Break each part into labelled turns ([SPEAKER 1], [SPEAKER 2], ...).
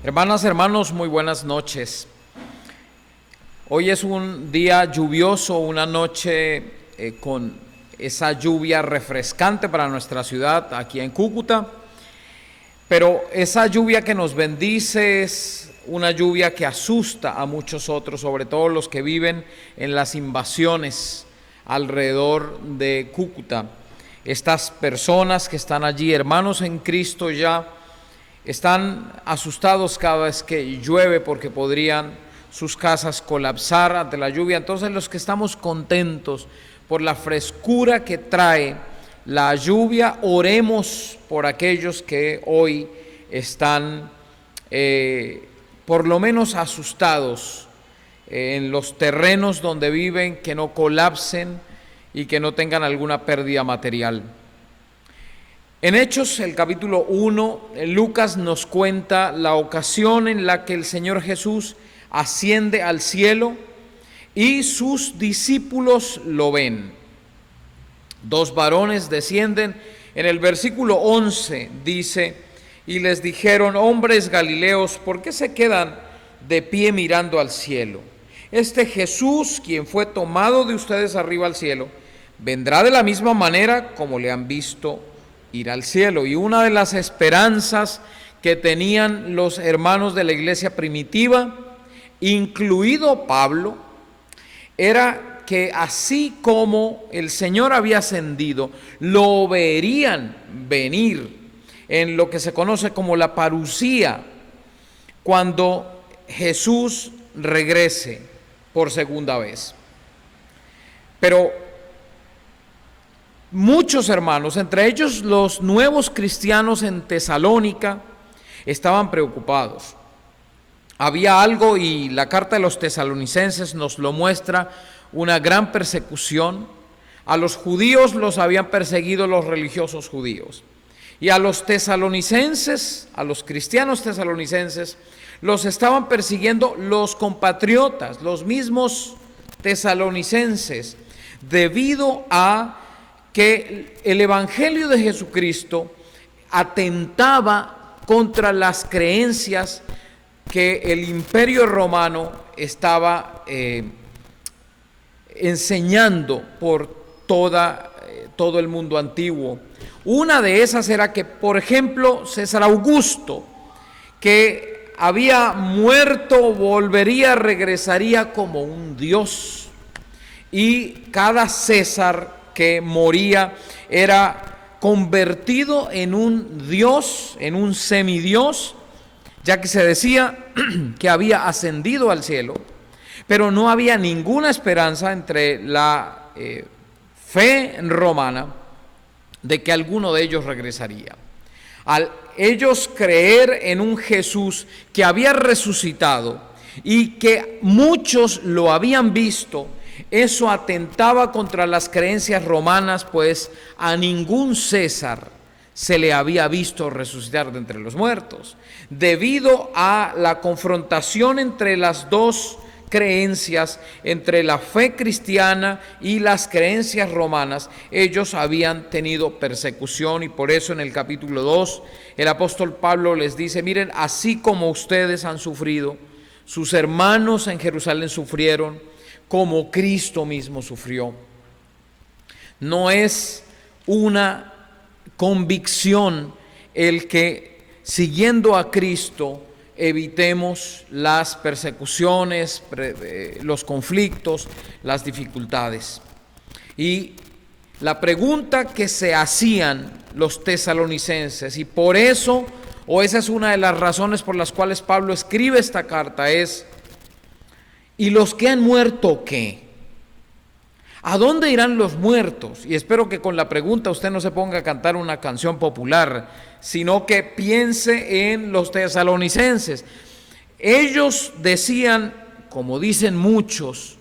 [SPEAKER 1] Hermanas, hermanos, muy buenas noches. Hoy es un día lluvioso, una noche con esa lluvia refrescante para nuestra ciudad aquí en Cúcuta, pero esa lluvia que nos bendice es una lluvia que asusta a muchos otros, sobre todo los que viven en las invasiones alrededor de Cúcuta. Estas personas que están allí, hermanos en Cristo ya, están asustados cada vez que llueve porque podrían sus casas colapsar ante la lluvia. Entonces los que estamos contentos por la frescura que trae la lluvia, oremos por aquellos que hoy están por lo menos asustados en los terrenos donde viven, que no colapsen y que no tengan alguna pérdida material. En Hechos, el capítulo 1, Lucas nos cuenta la ocasión en la que el Señor Jesús asciende al cielo y sus discípulos lo ven. Dos varones descienden. En el versículo 11 dice: y les dijeron: hombres galileos, ¿por qué se quedan de pie mirando al cielo? Este Jesús, quien fue tomado de ustedes arriba al cielo, vendrá de la misma manera como le han visto ir al cielo. Y una de las esperanzas que tenían los hermanos de la iglesia primitiva, incluido Pablo, era que así como el Señor había ascendido, lo verían venir en lo que se conoce como la parusía, cuando Jesús regrese por segunda vez. Pero muchos hermanos, entre ellos los nuevos cristianos en Tesalónica, estaban preocupados. Había algo, y la carta de los tesalonicenses nos lo muestra, una gran persecución. A los judíos los habían perseguido los religiosos judíos, y a los tesalonicenses, a los cristianos tesalonicenses, los estaban persiguiendo los compatriotas, los mismos tesalonicenses, debido a que el Evangelio de Jesucristo atentaba contra las creencias que el Imperio Romano estaba enseñando por todo el mundo antiguo. Una de esas era que, por ejemplo, César Augusto, que había muerto, regresaría como un dios, y cada César que moría era convertido en un dios, en un semidios, ya que se decía que había ascendido al cielo, pero no había ninguna esperanza entre la fe romana de que alguno de ellos regresaría. Al ellos creer en un Jesús que había resucitado y que muchos lo habían visto, eso atentaba contra las creencias romanas, pues a ningún César se le había visto resucitar de entre los muertos. Debido a la confrontación entre las dos creencias, entre la fe cristiana y las creencias romanas, ellos habían tenido persecución, y por eso en el capítulo 2 el apóstol Pablo les dice: miren, así como ustedes han sufrido, sus hermanos en Jerusalén sufrieron, como Cristo mismo sufrió. No es una convicción el que, siguiendo a Cristo, evitemos las persecuciones, los conflictos, las dificultades. Y la pregunta que se hacían los tesalonicenses, y por eso, o esa es una de las razones por las cuales Pablo escribe esta carta, es: ¿y los que han muerto qué? ¿A dónde irán los muertos? Y espero que con la pregunta usted no se ponga a cantar una canción popular, sino que piense en los tesalonicenses. Ellos decían, como dicen muchos: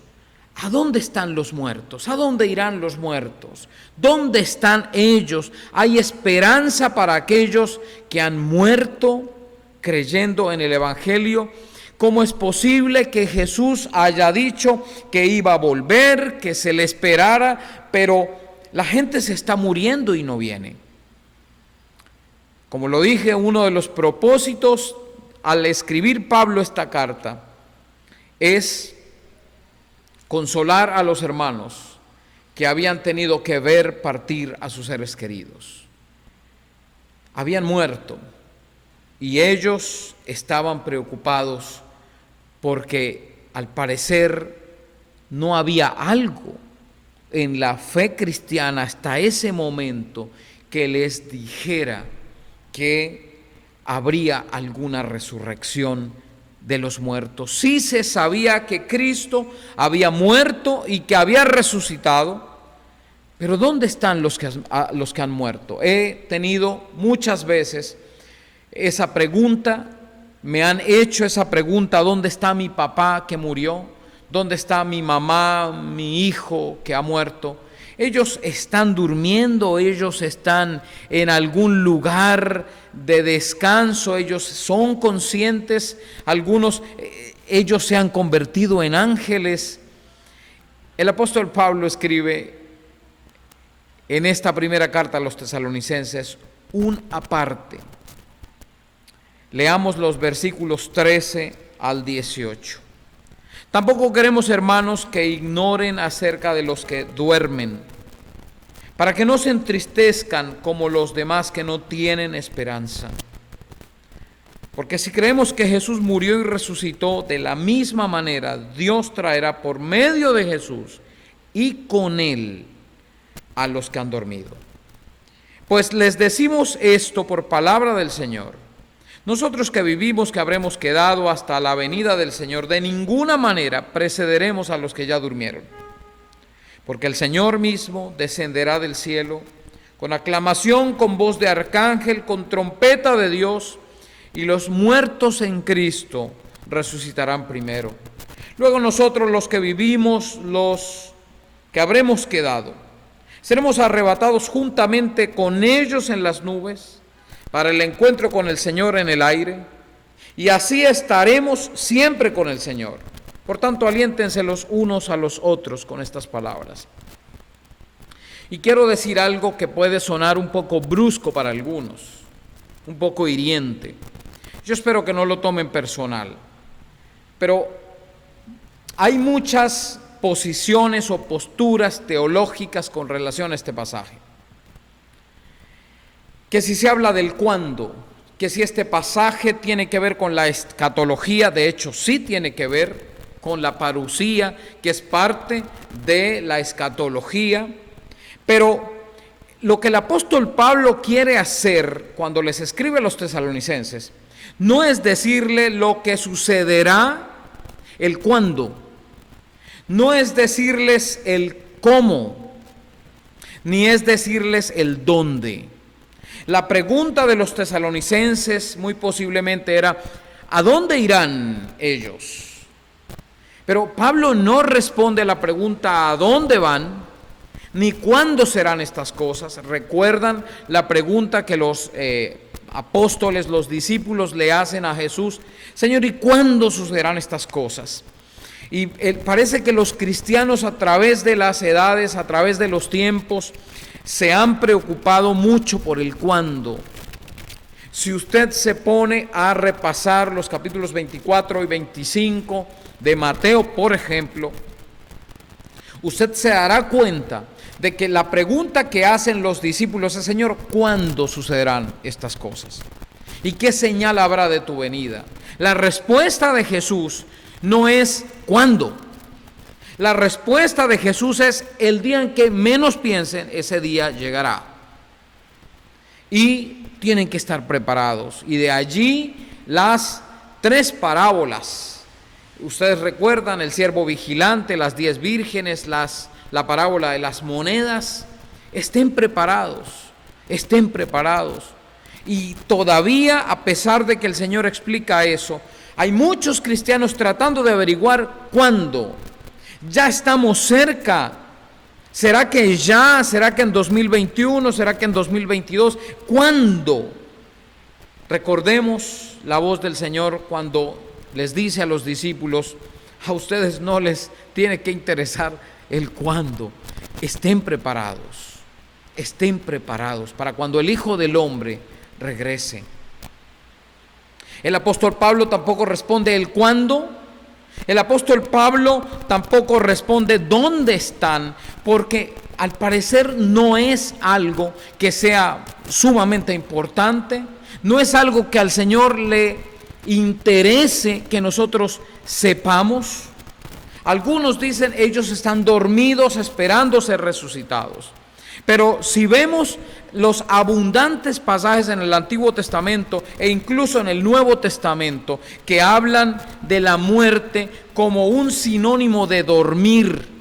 [SPEAKER 1] ¿a dónde están los muertos? ¿A dónde irán los muertos? ¿Dónde están ellos? Hay esperanza para aquellos que han muerto creyendo en el Evangelio. ¿Cómo es posible que Jesús haya dicho que iba a volver, que se le esperara, pero la gente se está muriendo y no viene? Como lo dije, uno de los propósitos al escribir Pablo esta carta es consolar a los hermanos que habían tenido que ver partir a sus seres queridos. Habían muerto y ellos estaban preocupados porque al parecer no había algo en la fe cristiana hasta ese momento que les dijera que habría alguna resurrección de los muertos. Sí se sabía que Cristo había muerto y que había resucitado, pero ¿dónde están los que han muerto? He tenido muchas veces esa pregunta, me han hecho esa pregunta: ¿dónde está mi papá que murió? ¿Dónde está mi mamá, mi hijo que ha muerto? Ellos están durmiendo, ellos están en algún lugar de descanso, ellos son conscientes, algunos, ellos se han convertido en ángeles. El apóstol Pablo escribe en esta primera carta a los tesalonicenses un aparte. Leamos los versículos 13 al 18. Tampoco queremos, hermanos, que ignoren acerca de los que duermen, para que no se entristezcan como los demás que no tienen esperanza. Porque si creemos que Jesús murió y resucitó, de la misma manera Dios traerá por medio de Jesús y con Él a los que han dormido. Pues les decimos esto por palabra del Señor: nosotros que vivimos, que habremos quedado hasta la venida del Señor, de ninguna manera precederemos a los que ya durmieron. Porque el Señor mismo descenderá del cielo con aclamación, con voz de arcángel, con trompeta de Dios, y los muertos en Cristo resucitarán primero. Luego nosotros, los que vivimos, los que habremos quedado, seremos arrebatados juntamente con ellos en las nubes para el encuentro con el Señor en el aire, y así estaremos siempre con el Señor. Por tanto, aliéntense los unos a los otros con estas palabras. Y quiero decir algo que puede sonar un poco brusco para algunos, un poco hiriente. Yo espero que no lo tomen personal, pero hay muchas posiciones o posturas teológicas con relación a este pasaje. Que si se habla del cuándo, que si este pasaje tiene que ver con la escatología, de hecho sí tiene que ver con la parusía, que es parte de la escatología, pero lo que el apóstol Pablo quiere hacer cuando les escribe a los tesalonicenses no es decirle lo que sucederá, el cuándo, no es decirles el cómo, ni es decirles el dónde. La pregunta de los tesalonicenses muy posiblemente era: ¿a dónde irán ellos? Pero Pablo no responde a la pregunta ¿a dónde van? Ni cuándo serán estas cosas. ¿Recuerdan la pregunta que los apóstoles, los discípulos le hacen a Jesús? Señor, ¿y cuándo sucederán estas cosas? Y parece que los cristianos, a través de las edades, a través de los tiempos, se han preocupado mucho por el cuándo. Si usted se pone a repasar los capítulos 24 y 25 de Mateo, por ejemplo, usted se dará cuenta de que la pregunta que hacen los discípulos es: Señor, ¿cuándo sucederán estas cosas? ¿Y qué señal habrá de tu venida? La respuesta de Jesús no es ¿cuándo? La respuesta de Jesús es: el día en que menos piensen, ese día llegará. Y tienen que estar preparados. Y de allí las 3 parábolas. Ustedes recuerdan el siervo vigilante, las 10 vírgenes, la parábola de las monedas. Estén preparados, estén preparados. Y todavía, a pesar de que el Señor explica eso, hay muchos cristianos tratando de averiguar cuándo. Ya estamos cerca. ¿Será que ya? ¿Será que en 2021? ¿Será que en 2022? ¿Cuándo? Recordemos la voz del Señor cuando les dice a los discípulos: a ustedes no les tiene que interesar el cuándo. Estén preparados para cuando el Hijo del Hombre regrese. El apóstol Pablo tampoco responde el cuándo. El apóstol Pablo tampoco responde dónde están, porque al parecer no es algo que sea sumamente importante, no es algo que al Señor le interese que nosotros sepamos. Algunos dicen ellos están dormidos esperando ser resucitados. Pero si vemos los abundantes pasajes en el Antiguo Testamento e incluso en el Nuevo Testamento que hablan de la muerte como un sinónimo de dormir,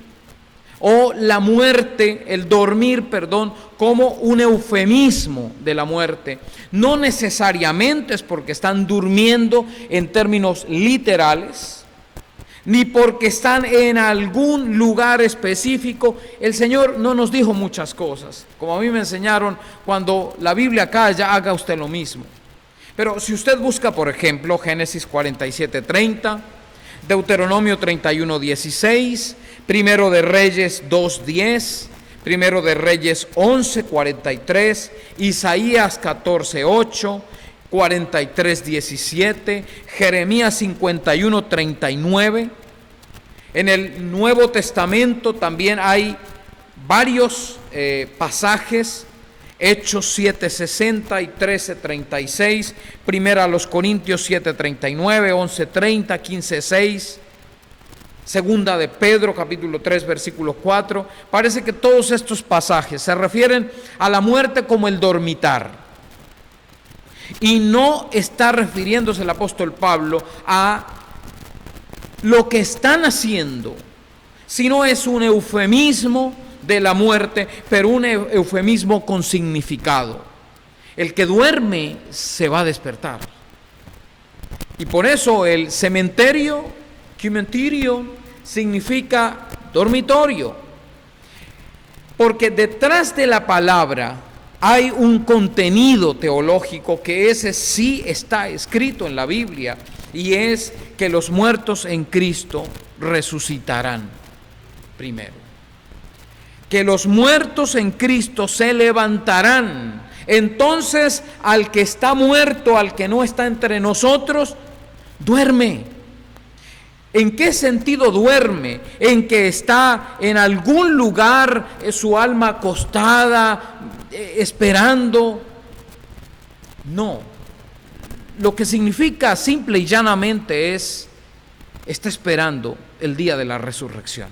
[SPEAKER 1] o la muerte, el dormir, perdón, como un eufemismo de la muerte, no necesariamente es porque están durmiendo en términos literales, ni porque están en algún lugar específico. El Señor no nos dijo muchas cosas, como a mí me enseñaron: cuando la Biblia calla, haga usted lo mismo. Pero si usted busca, por ejemplo, Génesis 47:30, Deuteronomio 31:16, Primero de Reyes 2:10, Primero de Reyes 11:43, Isaías 14:8, 43:17, Jeremías 51:39. En el Nuevo Testamento también hay varios pasajes: Hechos 7:60 y 13:36, Primera a los Corintios 7:39, 11:30, 15:6, Segunda de Pedro capítulo 3 versículo 4. Parece que todos estos pasajes se refieren a la muerte como el dormitar. Y no está refiriéndose el apóstol Pablo a lo que están haciendo, sino es un eufemismo de la muerte, pero un eufemismo con significado. El que duerme se va a despertar. Y por eso el cementerio, significa dormitorio. Porque detrás de la palabra hay un contenido teológico que ese sí está escrito en la Biblia, y es que los muertos en Cristo resucitarán primero. Que los muertos en Cristo se levantarán. Entonces, al que está muerto, al que no está entre nosotros, duerme. ¿En qué sentido duerme? En que está en algún lugar, su alma acostada, esperando. No. Lo que significa simple y llanamente está esperando el día de la resurrección.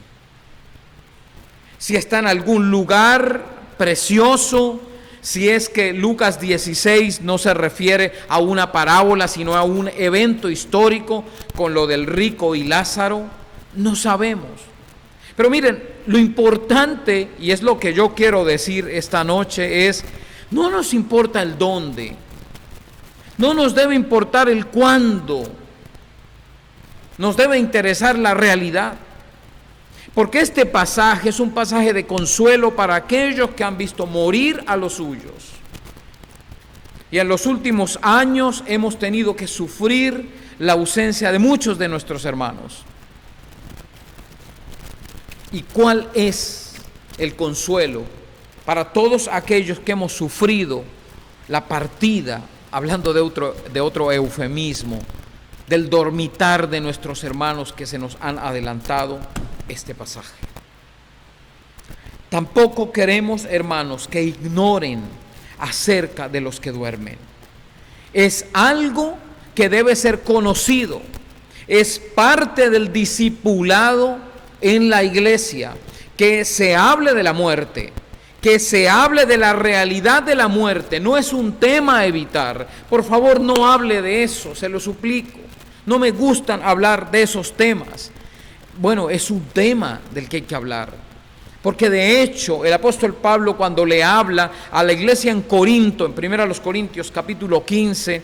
[SPEAKER 1] Si está en algún lugar precioso, si es que Lucas 16 no se refiere a una parábola, sino a un evento histórico con lo del rico y Lázaro, no sabemos. Pero miren, lo importante, y es lo que yo quiero decir esta noche, es: no nos importa el dónde, no nos debe importar el cuándo, nos debe interesar la realidad. Porque este pasaje es un pasaje de consuelo para aquellos que han visto morir a los suyos. Y en los últimos años hemos tenido que sufrir la ausencia de muchos de nuestros hermanos. ¿Y cuál es el consuelo para todos aquellos que hemos sufrido la partida, hablando de otro eufemismo, del dormitar de nuestros hermanos que se nos han adelantado? Este pasaje. Tampoco queremos, hermanos, que ignoren acerca de los que duermen. Es algo que debe ser conocido. Es parte del discipulado en la iglesia, que se hable de la muerte, que se hable de la realidad de la muerte. No es un tema a evitar. Por favor, no hable de eso, se lo suplico. No me gustan hablar de esos temas. Bueno, es un tema del que hay que hablar, porque de hecho el apóstol Pablo, cuando le habla a la iglesia en Corinto, en 1 Corintios capítulo 15,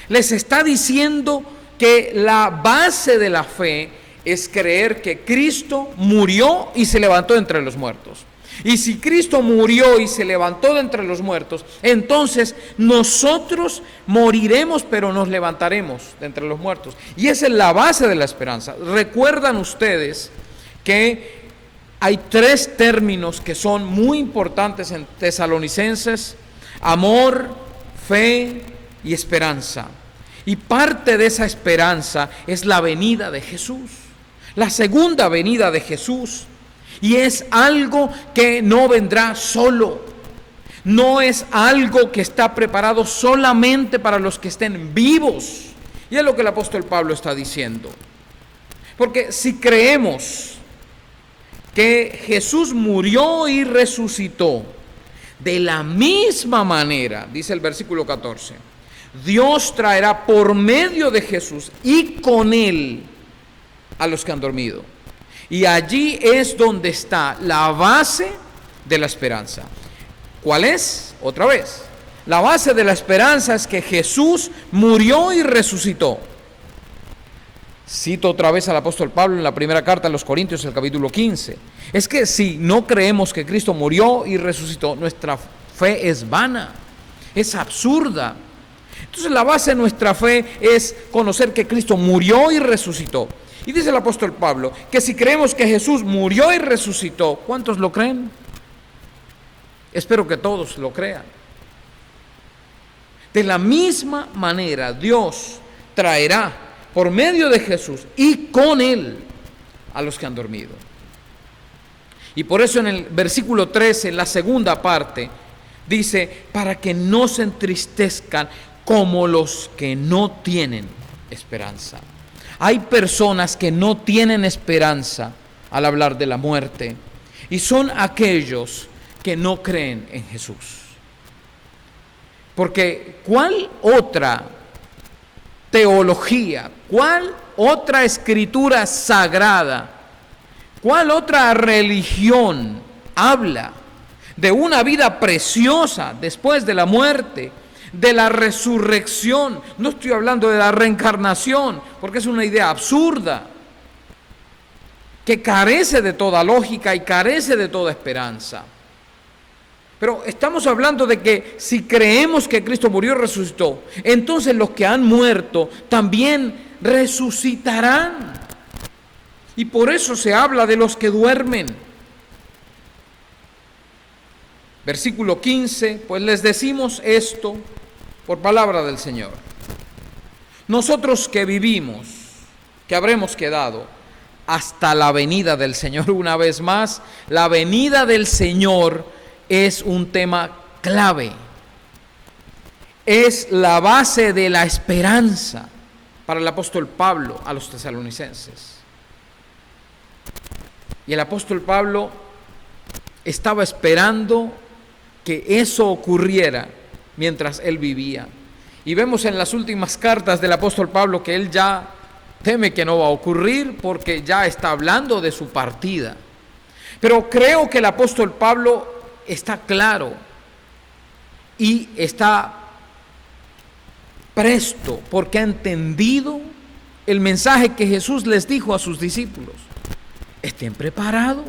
[SPEAKER 1] les está diciendo que la base de la fe es creer que Cristo murió y se levantó de entre los muertos. Y si Cristo murió y se levantó de entre los muertos, entonces nosotros moriremos, pero nos levantaremos de entre los muertos. Y esa es la base de la esperanza. Recuerdan ustedes que hay 3 términos que son muy importantes en Tesalonicenses: amor, fe y esperanza. Y parte de esa esperanza es la venida de Jesús, la segunda venida de Jesús. Y es algo que no vendrá solo. No es algo que está preparado solamente para los que estén vivos. Y es lo que el apóstol Pablo está diciendo. Porque si creemos que Jesús murió y resucitó, de la misma manera, dice el versículo 14, Dios traerá por medio de Jesús y con Él a los que han dormido. Y allí es donde está la base de la esperanza. ¿Cuál es? Otra vez. La base de la esperanza es que Jesús murió y resucitó. Cito otra vez al apóstol Pablo en la primera carta a los Corintios, el capítulo 15. Es que si no creemos que Cristo murió y resucitó, nuestra fe es vana, es absurda. Entonces la base de nuestra fe es conocer que Cristo murió y resucitó. Y dice el apóstol Pablo que si creemos que Jesús murió y resucitó, ¿cuántos lo creen? Espero que todos lo crean. De la misma manera, Dios traerá por medio de Jesús y con Él a los que han dormido. Y por eso en el versículo 13, en la segunda parte, dice, para que no se entristezcan como los que no tienen esperanza. Hay personas que no tienen esperanza al hablar de la muerte, y son aquellos que no creen en Jesús. Porque ¿cuál otra teología, cuál otra escritura sagrada, cuál otra religión habla de una vida preciosa después de la muerte, de la resurrección? No estoy hablando de la reencarnación, porque es una idea absurda, que carece de toda lógica y carece de toda esperanza. Pero estamos hablando de que si creemos que Cristo murió y resucitó, entonces los que han muerto también resucitarán. Y por eso se habla de los que duermen. Versículo 15, pues les decimos esto por palabra del Señor. Nosotros que vivimos, que habremos quedado hasta la venida del Señor. Una vez más, la venida del Señor es un tema clave. Es la base de la esperanza para el apóstol Pablo a los tesalonicenses. Y el apóstol Pablo estaba esperando que eso ocurriera mientras él vivía. Y vemos en las últimas cartas del apóstol Pablo que él ya teme que no va a ocurrir porque ya está hablando de su partida. Pero creo que el apóstol Pablo está claro y está presto porque ha entendido el mensaje que Jesús les dijo a sus discípulos. Estén preparados.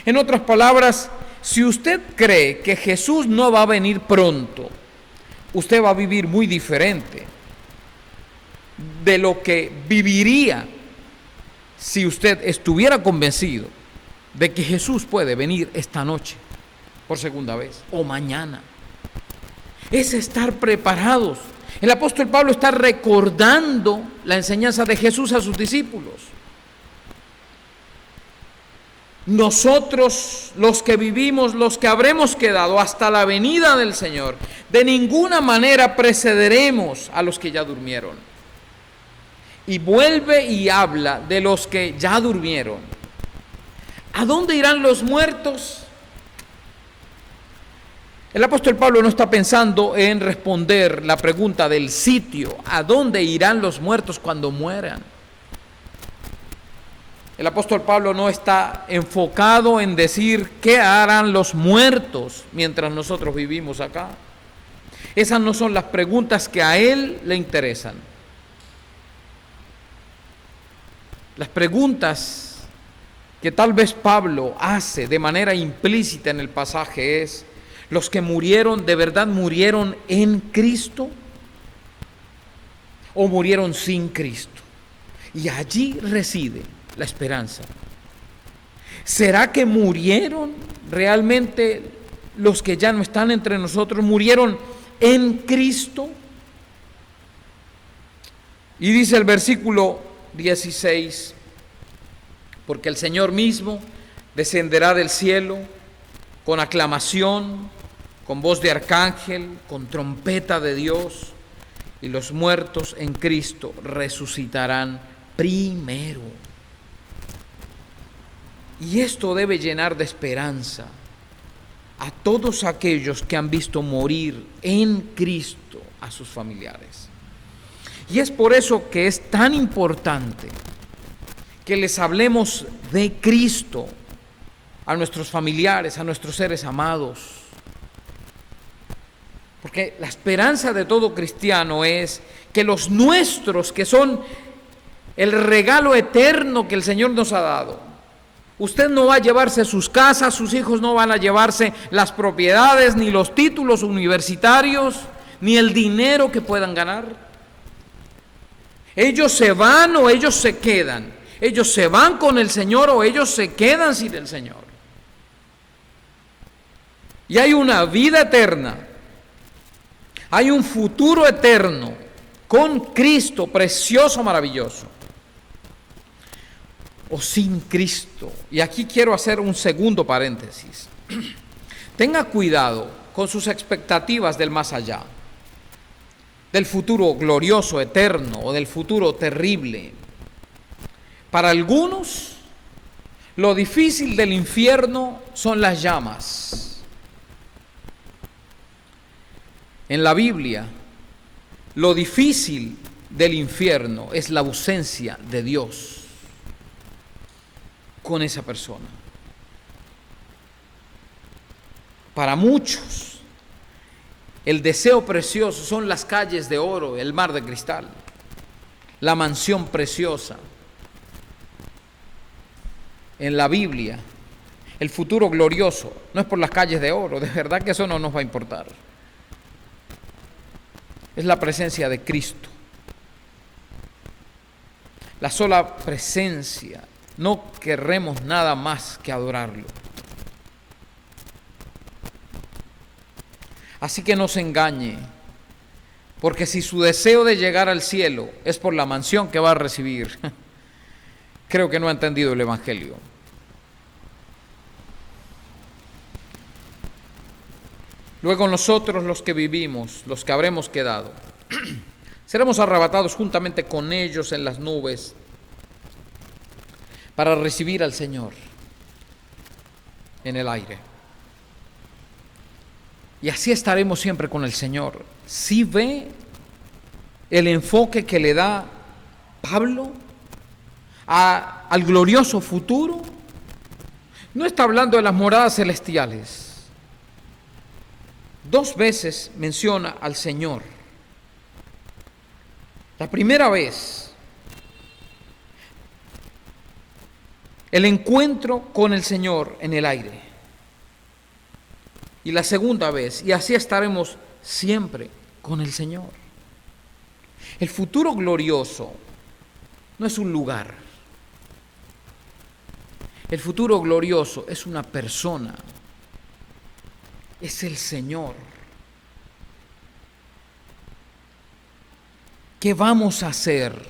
[SPEAKER 1] En otras palabras, si usted cree que Jesús no va a venir pronto, usted va a vivir muy diferente de lo que viviría si usted estuviera convencido de que Jesús puede venir esta noche por segunda vez o mañana. Es estar preparados. El apóstol Pablo está recordando la enseñanza de Jesús a sus discípulos. Nosotros, los que vivimos, los que habremos quedado hasta la venida del Señor, de ninguna manera precederemos a los que ya durmieron. Y vuelve y habla de los que ya durmieron. ¿A dónde irán los muertos? El apóstol Pablo no está pensando en responder la pregunta del sitio. ¿A dónde irán los muertos cuando mueran? El apóstol Pablo no está enfocado en decir qué harán los muertos mientras nosotros vivimos acá. Esas no son las preguntas que a él le interesan. Las preguntas que tal vez Pablo hace de manera implícita en el pasaje es: ¿los que murieron de verdad murieron en Cristo o murieron sin Cristo? Y allí reside la esperanza. ¿Será que murieron realmente los que ya no están entre nosotros? ¿Murieron en Cristo? Y dice el versículo 16, porque el Señor mismo descenderá del cielo con aclamación, con voz de arcángel, con trompeta de Dios, y los muertos en Cristo resucitarán primero. Y esto debe llenar de esperanza a todos aquellos que han visto morir en Cristo a sus familiares. Y es por eso que es tan importante que les hablemos de Cristo a nuestros familiares, a nuestros seres amados. Porque la esperanza de todo cristiano es que los nuestros, que son el regalo eterno que el Señor nos ha dado, usted no va a llevarse sus casas, sus hijos no van a llevarse las propiedades, ni los títulos universitarios, ni el dinero que puedan ganar. Ellos se van o ellos se quedan. Ellos se van con el Señor o ellos se quedan sin el Señor. Y hay una vida eterna. Hay un futuro eterno con Cristo, precioso, maravilloso. O sin Cristo. Y aquí quiero hacer un segundo paréntesis. Tenga cuidado con sus expectativas del más allá, del futuro glorioso, eterno, o del futuro terrible. Para algunos, lo difícil del infierno son las llamas. En la Biblia, lo difícil del infierno es la ausencia de Dios con esa persona. Para muchos, el deseo precioso son las calles de oro, el mar de cristal, la mansión preciosa. En la Biblia, el futuro glorioso no es por las calles de oro, de verdad que eso no nos va a importar. Es la presencia de Cristo. La sola presencia. No querremos nada más que adorarlo. Así que no se engañe, porque si su deseo de llegar al cielo es por la mansión que va a recibir, creo que no ha entendido el Evangelio. Luego nosotros, los que vivimos, los que habremos quedado, seremos arrebatados juntamente con ellos en las nubes para recibir al Señor en el aire. Y así estaremos siempre con el Señor. ¿Sí ve el enfoque que le da Pablo al glorioso futuro? No está hablando de las moradas celestiales. 2 veces menciona al Señor. La primera vez, el encuentro con el Señor en el aire. Y la segunda vez, y así estaremos siempre con el Señor. El futuro glorioso no es un lugar. El futuro glorioso es una persona. Es el Señor. ¿Qué vamos a hacer?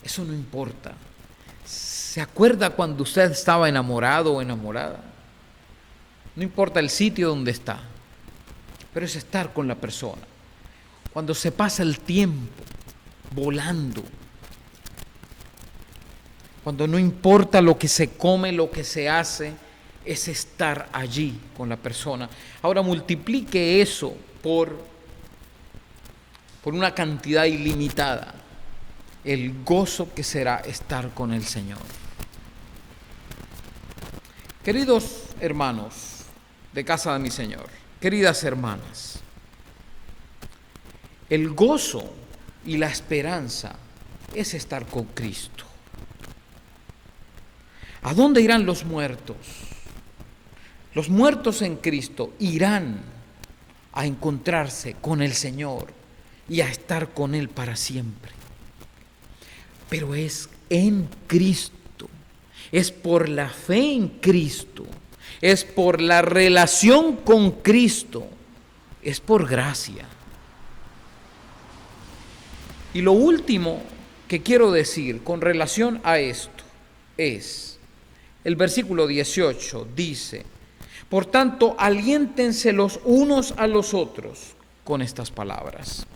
[SPEAKER 1] Eso no importa. ¿Se acuerda cuando usted estaba enamorado o enamorada? No importa el sitio donde está, pero es estar con la persona. Cuando se pasa el tiempo volando, cuando no importa lo que se come, lo que se hace, es estar allí con la persona. Ahora multiplique eso por una cantidad ilimitada, el gozo que será estar con el Señor. Queridos hermanos de casa de mi Señor, queridas hermanas, el gozo y la esperanza es estar con Cristo. ¿A dónde irán los muertos? Los muertos en Cristo irán a encontrarse con el Señor y a estar con Él para siempre. Pero es en Cristo, es por la fe en Cristo, es por la relación con Cristo, es por gracia. Y lo último que quiero decir con relación a esto es, el versículo 18 dice: por tanto, aliéntense los unos a los otros con estas palabras.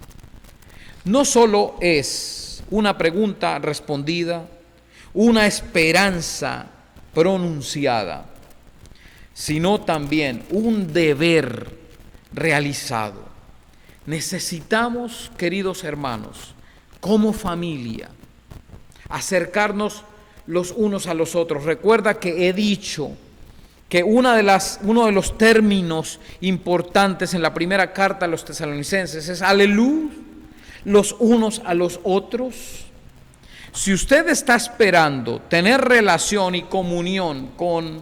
[SPEAKER 1] No solo es una pregunta respondida, una esperanza pronunciada, sino también un deber realizado. Necesitamos, queridos hermanos, como familia, acercarnos los unos a los otros. Recuerda que he dicho que uno de los términos importantes en la primera carta a los tesalonicenses es aleluya, los unos a los otros. Si usted está esperando tener relación y comunión con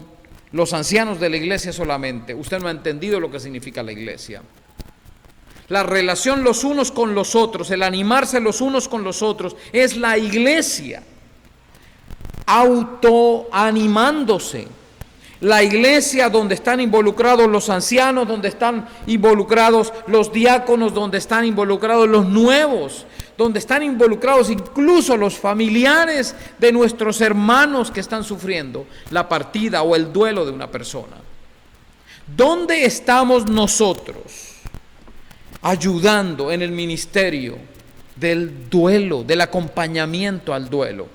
[SPEAKER 1] los ancianos de la iglesia solamente, usted no ha entendido lo que significa la iglesia. La relación los unos con los otros, el animarse los unos con los otros, es la iglesia autoanimándose. La iglesia donde están involucrados los ancianos, donde están involucrados los diáconos, donde están involucrados los nuevos, donde están involucrados incluso los familiares de nuestros hermanos que están sufriendo la partida o el duelo de una persona. ¿Dónde estamos nosotros ayudando en el ministerio del duelo, del acompañamiento al duelo?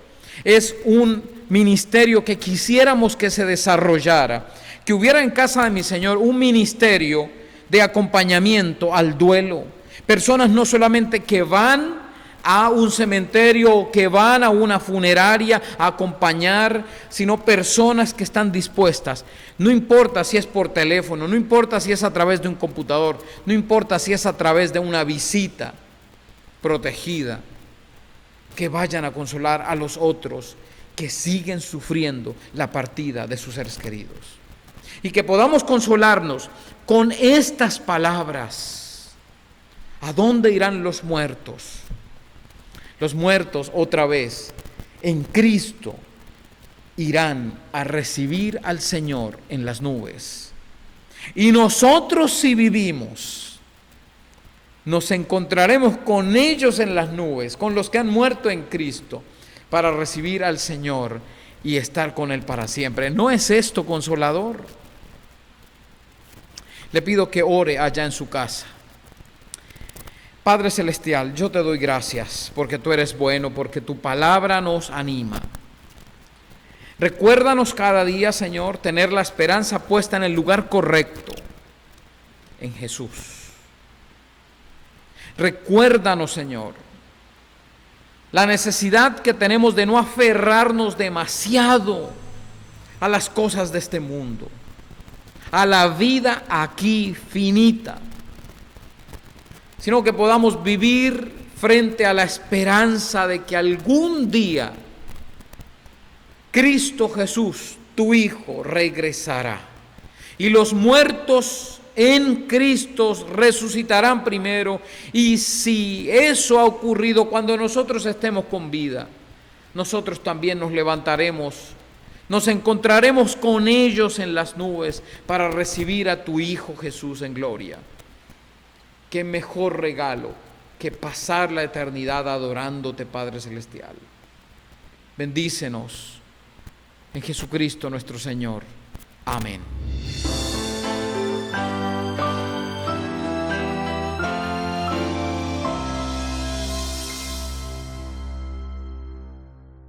[SPEAKER 1] Es un ministerio que quisiéramos que se desarrollara, que hubiera en casa de mi Señor un ministerio de acompañamiento al duelo. Personas no solamente que van a un cementerio, que van a una funeraria a acompañar, sino personas que están dispuestas. No importa si es por teléfono, no importa si es a través de un computador, no importa si es a través de una visita protegida, que vayan a consolar a los otros que siguen sufriendo la partida de sus seres queridos. Y que podamos consolarnos con estas palabras. ¿A dónde irán los muertos? Los muertos, otra vez, en Cristo, irán a recibir al Señor en las nubes. Y nosotros, si vivimos, nos encontraremos con ellos en las nubes, con los que han muerto en Cristo, para recibir al Señor y estar con Él para siempre. ¿No es esto consolador? Le pido que ore allá en su casa. Padre Celestial, yo te doy gracias porque tú eres bueno, porque tu palabra nos anima. Recuérdanos cada día, Señor, tener la esperanza puesta en el lugar correcto, en Jesús. Recuérdanos, Señor, la necesidad que tenemos de no aferrarnos demasiado a las cosas de este mundo, a la vida aquí finita, sino que podamos vivir frente a la esperanza de que algún día Cristo Jesús, tu Hijo, regresará y los muertos en Cristo resucitarán primero, y si eso ha ocurrido cuando nosotros estemos con vida, nosotros también nos levantaremos, nos encontraremos con ellos en las nubes para recibir a tu Hijo Jesús en gloria. Qué mejor regalo que pasar la eternidad adorándote, Padre Celestial. Bendícenos en Jesucristo nuestro Señor. Amén.